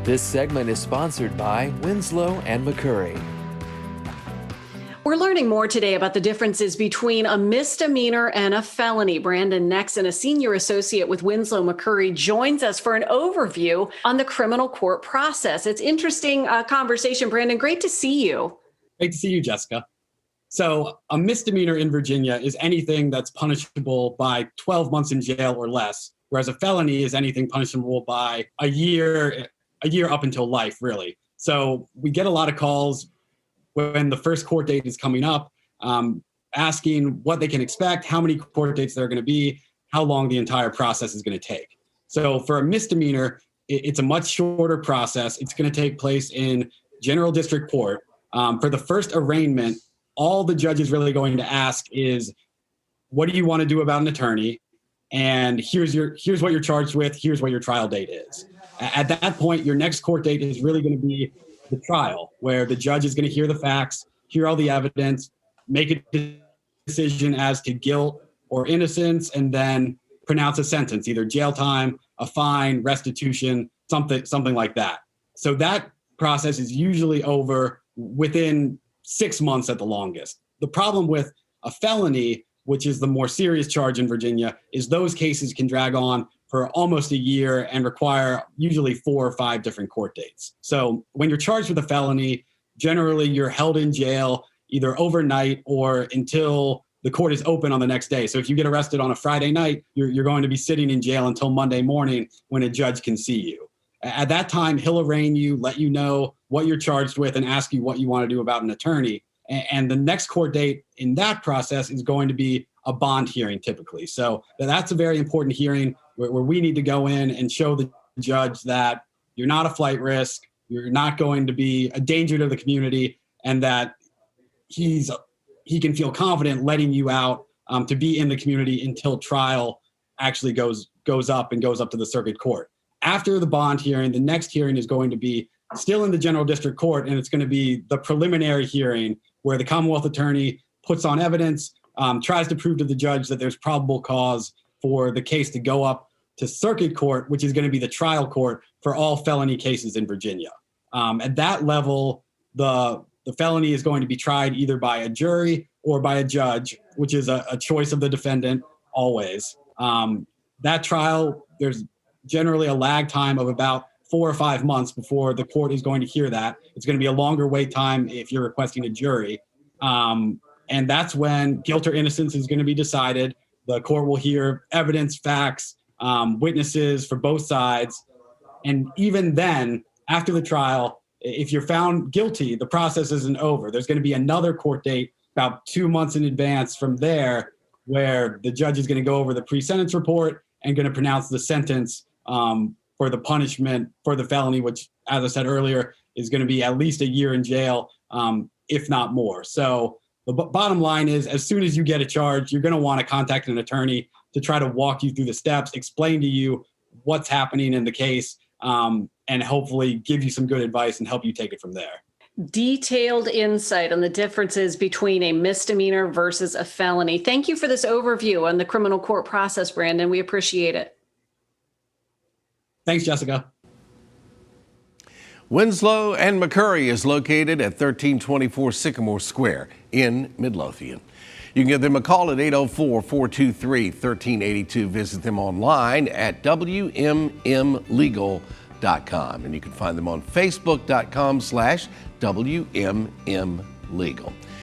This segment is sponsored by Winslow McCurry. We're learning more today about the differences between a misdemeanor and a felony. Branson Nexsen, a senior associate with Winslow McCurry, joins us for an overview on the criminal court process. It's interesting conversation, Branson. Great to see you. Great to see you, Jessica. So a misdemeanor in Virginia is anything that's punishable by 12 months in jail or less, whereas a felony is anything punishable by a year up until life, really. So we get a lot of calls when the first court date is coming up, asking what they can expect, how many court dates there are going to be, how long the entire process is going to take. So for a misdemeanor, it's a much shorter process. It's going to take place in general district court. For the first arraignment, all the judge is really going to ask is, what do you want to do about an attorney? And here's what you're charged with. Here's what your trial date is. At that point, your next court date is really going to be the trial, where the judge is going to hear the facts, hear all the evidence, make a decision as to guilt or innocence, and then pronounce a sentence, either jail time, a fine, restitution, something like that. So that process is usually over within 6 months at the longest. The problem with a felony, which is the more serious charge in Virginia, is those cases can drag on for almost a year and require usually 4 or 5 different court dates. So when you're charged with a felony, generally you're held in jail either overnight or until the court is open on the next day. So if you get arrested on a Friday night, you're going to be sitting in jail until Monday morning when a judge can see you. At that time, he'll arraign you, let you know what you're charged with, and ask you what you want to do about an attorney. And the next court date in that process is going to be a bond hearing typically. So that's a very important hearing where we need to go in and show the judge that you're not a flight risk, you're not going to be a danger to the community, and that he can feel confident letting you out to be in the community until trial actually goes up to the circuit court. After the bond hearing, the next hearing is going to be still in the general district court, and it's going to be the preliminary hearing where the Commonwealth attorney puts on evidence, tries to prove to the judge that there's probable cause for the case to go up to circuit court, which is going to be the trial court for all felony cases in Virginia. At that level, the felony is going to be tried either by a jury or by a judge, which is a choice of the defendant always. That trial, there's generally a lag time of about 4 or 5 months before the court is going to hear that. It's going to be a longer wait time if you're requesting a jury. And that's when guilt or innocence is going to be decided. The court will hear evidence, facts, witnesses for both sides. And even then, after the trial, if you're found guilty, the process isn't over. There's going to be another court date about 2 months in advance from there where the judge is going to go over the pre-sentence report and going to pronounce the sentence for the punishment for the felony, which, as I said earlier, is going to be at least a year in jail, if not more. So the bottom line is, as soon as you get a charge, you're going to want to contact an attorney to try to walk you through the steps, explain to you what's happening in the case, and hopefully give you some good advice and help you take it from there. Detailed insight on the differences between a misdemeanor versus a felony. Thank you for this overview on the criminal court process, Branson. We appreciate it. Thanks, Jessica. Winslow and McCurry is located at 1324 Sycamore Square in Midlothian. You can give them a call at 804-423-1382. Visit them online at wmmlegal.com. And you can find them on facebook.com/WMMlegal.